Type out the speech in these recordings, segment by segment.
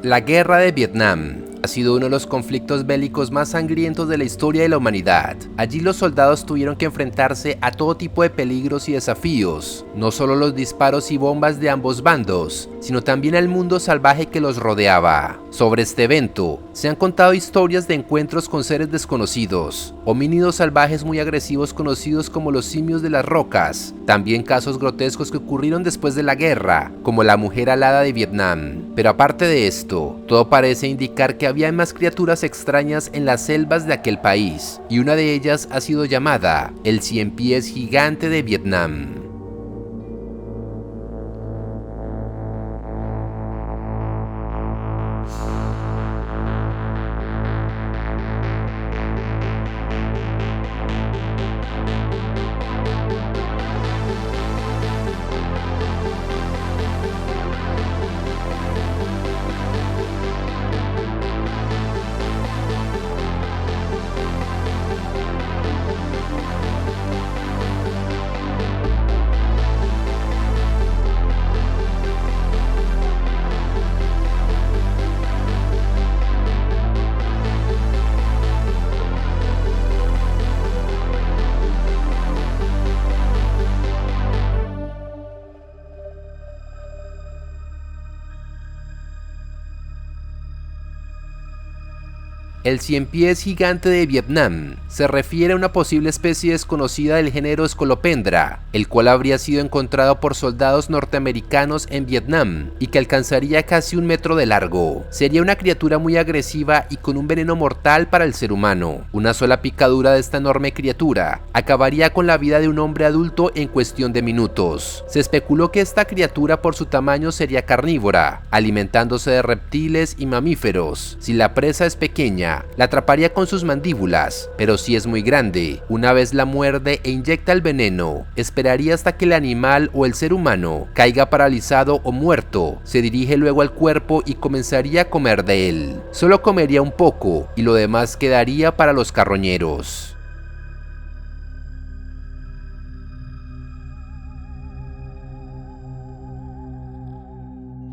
La Guerra de Vietnam ha sido uno de los conflictos bélicos más sangrientos de la historia de la humanidad. Allí los soldados tuvieron que enfrentarse a todo tipo de peligros y desafíos, no solo los disparos y bombas de ambos bandos, sino también al mundo salvaje que los rodeaba. Sobre este evento, se han contado historias de encuentros con seres desconocidos, homínidos salvajes muy agresivos conocidos como los simios de las rocas, también casos grotescos que ocurrieron después de la guerra, como la mujer alada de Vietnam. Pero aparte de esto, todo parece indicar que había más criaturas extrañas en las selvas de aquel país, y una de ellas ha sido llamada el 100 pies gigante de Vietnam. El 100 pies gigante de Vietnam se refiere a una posible especie desconocida del género Scolopendra, el cual habría sido encontrado por soldados norteamericanos en Vietnam y que alcanzaría casi 1 metro de largo. Sería una criatura muy agresiva y con un veneno mortal para el ser humano. Una sola picadura de esta enorme criatura acabaría con la vida de un hombre adulto en cuestión de minutos. Se especuló que esta criatura por su tamaño sería carnívora, alimentándose de reptiles y mamíferos. Si la presa es pequeña, la atraparía con sus mandíbulas, pero si es muy grande, una vez la muerde e inyecta el veneno, esperaría hasta que el animal o el ser humano caiga paralizado o muerto, se dirige luego al cuerpo y comenzaría a comer de él. Solo comería un poco y lo demás quedaría para los carroñeros.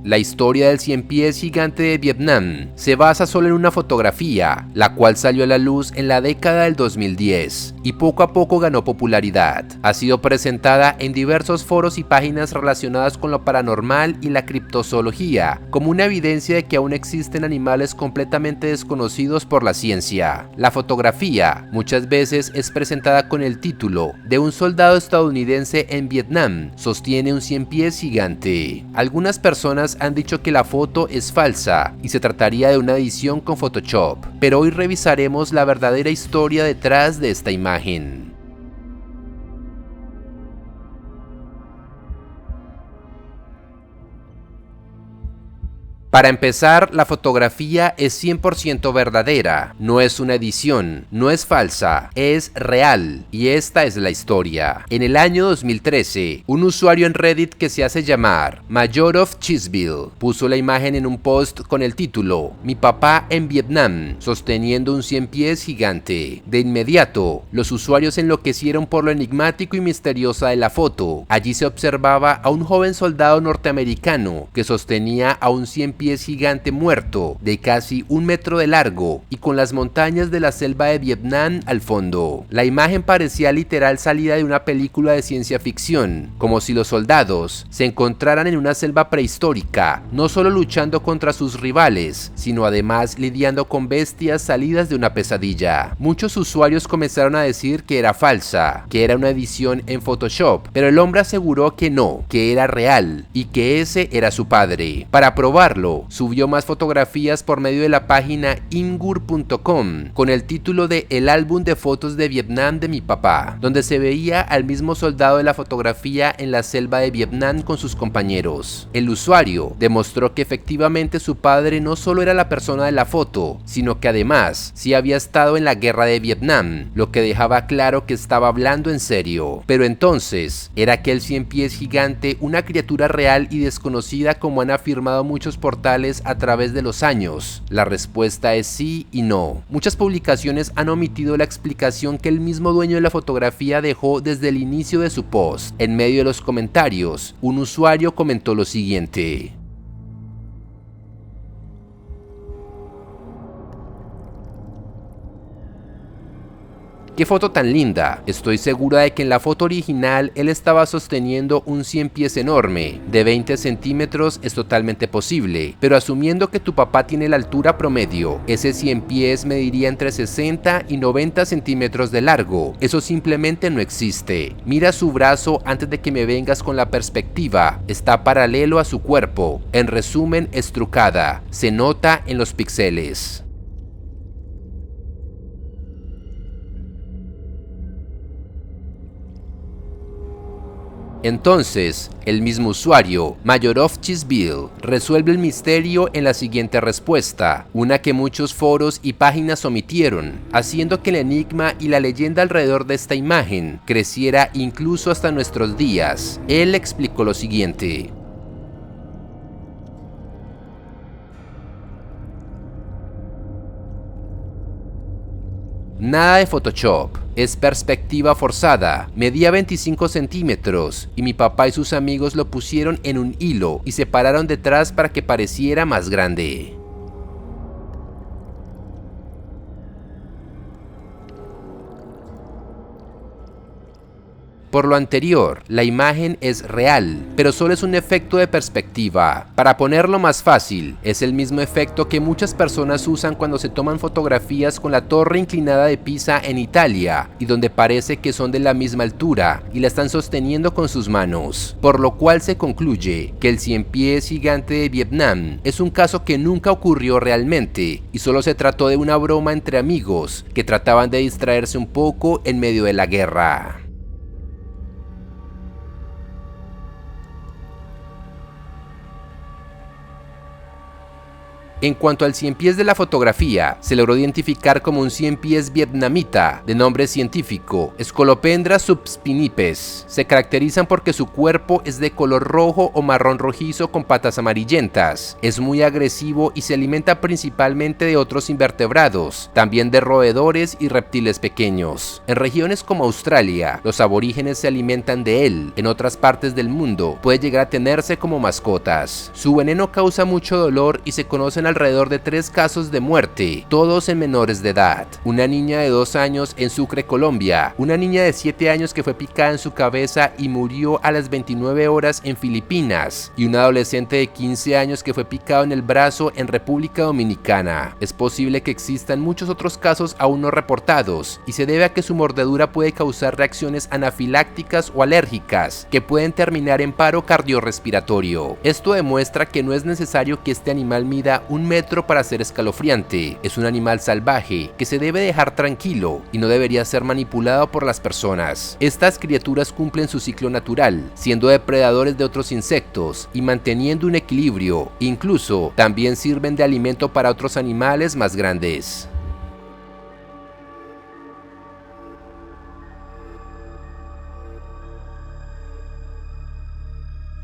La historia del 100 pies gigante de Vietnam se basa solo en una fotografía, la cual salió a la luz en la década del 2010 y poco a poco ganó popularidad. Ha sido presentada en diversos foros y páginas relacionadas con lo paranormal y la criptozoología, como una evidencia de que aún existen animales completamente desconocidos por la ciencia. La fotografía muchas veces es presentada con el título de un soldado estadounidense en Vietnam sostiene un 100 pies gigante. Algunas personas han dicho que la foto es falsa y se trataría de una edición con Photoshop, pero hoy revisaremos la verdadera historia detrás de esta imagen. Para empezar, la fotografía es 100% verdadera, no es una edición, no es falsa, es real, y esta es la historia. En el año 2013, un usuario en Reddit que se hace llamar Mayor of Cheeseville puso la imagen en un post con el título "Mi papá en Vietnam, sosteniendo un 100 pies gigante". De inmediato, los usuarios enloquecieron por lo enigmático y misteriosa de la foto. Allí se observaba a un joven soldado norteamericano que sostenía a un 100 pies gigante muerto de casi 1 metro de largo y con las montañas de la selva de Vietnam al fondo. La imagen parecía literal salida de una película de ciencia ficción, como si los soldados se encontraran en una selva prehistórica, no solo luchando contra sus rivales, sino además lidiando con bestias salidas de una pesadilla. Muchos usuarios comenzaron a decir que era falsa, que era una edición en Photoshop, pero el hombre aseguró que no, que era real y que ese era su padre. Para probarlo, subió más fotografías por medio de la página imgur.com con el título de "El álbum de fotos de Vietnam de mi papá", donde se veía al mismo soldado de la fotografía en la selva de Vietnam con sus compañeros. El usuario demostró que efectivamente su padre no solo era la persona de la foto, sino que además sí había estado en la guerra de Vietnam, lo que dejaba claro que estaba hablando en serio. Pero entonces, ¿era aquel 100 pies gigante una criatura real y desconocida como han afirmado muchos portales a través de los años? La respuesta es sí y no. Muchas publicaciones han omitido la explicación que el mismo dueño de la fotografía dejó desde el inicio de su post. En medio de los comentarios, un usuario comentó lo siguiente: ¡Qué foto tan linda! Estoy segura de que en la foto original él estaba sosteniendo un 100 pies enorme. De 20 centímetros es totalmente posible, pero asumiendo que tu papá tiene la altura promedio, ese 100 pies mediría entre 60 y 90 centímetros de largo. Eso simplemente no existe. Mira su brazo antes de que me vengas con la perspectiva. Está paralelo a su cuerpo. En resumen, es trucada. Se nota en los píxeles. Entonces, el mismo usuario, Mayorovchis-Bill, resuelve el misterio en la siguiente respuesta, una que muchos foros y páginas omitieron, haciendo que el enigma y la leyenda alrededor de esta imagen creciera incluso hasta nuestros días. Él explicó lo siguiente. Nada de Photoshop, es perspectiva forzada, medía 25 centímetros y mi papá y sus amigos lo pusieron en un hilo y se pararon detrás para que pareciera más grande. Por lo anterior, la imagen es real, pero solo es un efecto de perspectiva. Para ponerlo más fácil, es el mismo efecto que muchas personas usan cuando se toman fotografías con la torre inclinada de Pisa en Italia, y donde parece que son de la misma altura y la están sosteniendo con sus manos. Por lo cual se concluye que el 100 pies gigante de Vietnam es un caso que nunca ocurrió realmente, y solo se trató de una broma entre amigos que trataban de distraerse un poco en medio de la guerra. En cuanto al 100 pies de la fotografía, se logró identificar como un 100 pies vietnamita, de nombre científico, Scolopendra subspinipes. Se caracterizan porque su cuerpo es de color rojo o marrón rojizo con patas amarillentas. Es muy agresivo y se alimenta principalmente de otros invertebrados, también de roedores y reptiles pequeños. En regiones como Australia, los aborígenes se alimentan de él. En otras partes del mundo, puede llegar a tenerse como mascotas. Su veneno causa mucho dolor y se conocen alrededor de 3 casos de muerte, todos en menores de edad. Una niña de 2 años en Sucre, Colombia, una niña de 7 años que fue picada en su cabeza y murió a las 29 horas en Filipinas, y un adolescente de 15 años que fue picado en el brazo en República Dominicana. Es posible que existan muchos otros casos aún no reportados, y se debe a que su mordedura puede causar reacciones anafilácticas o alérgicas, que pueden terminar en paro cardiorrespiratorio. Esto demuestra que no es necesario que este animal mida 1 metro para ser escalofriante. Es un animal salvaje que se debe dejar tranquilo y no debería ser manipulado por las personas. Estas criaturas cumplen su ciclo natural, siendo depredadores de otros insectos y manteniendo un equilibrio. Incluso también sirven de alimento para otros animales más grandes.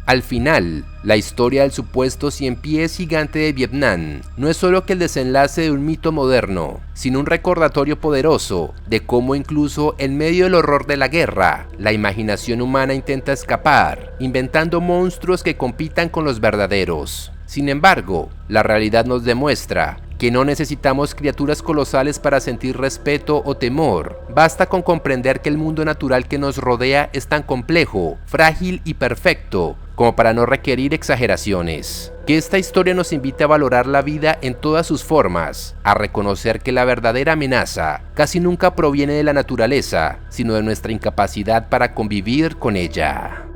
Al final, la historia del supuesto 100 pies gigante de Vietnam no es solo que el desenlace de un mito moderno, sino un recordatorio poderoso de cómo incluso en medio del horror de la guerra, la imaginación humana intenta escapar, inventando monstruos que compitan con los verdaderos. Sin embargo, la realidad nos demuestra que no necesitamos criaturas colosales para sentir respeto o temor. Basta con comprender que el mundo natural que nos rodea es tan complejo, frágil y perfecto como para no requerir exageraciones. Que esta historia nos invite a valorar la vida en todas sus formas, a reconocer que la verdadera amenaza casi nunca proviene de la naturaleza, sino de nuestra incapacidad para convivir con ella.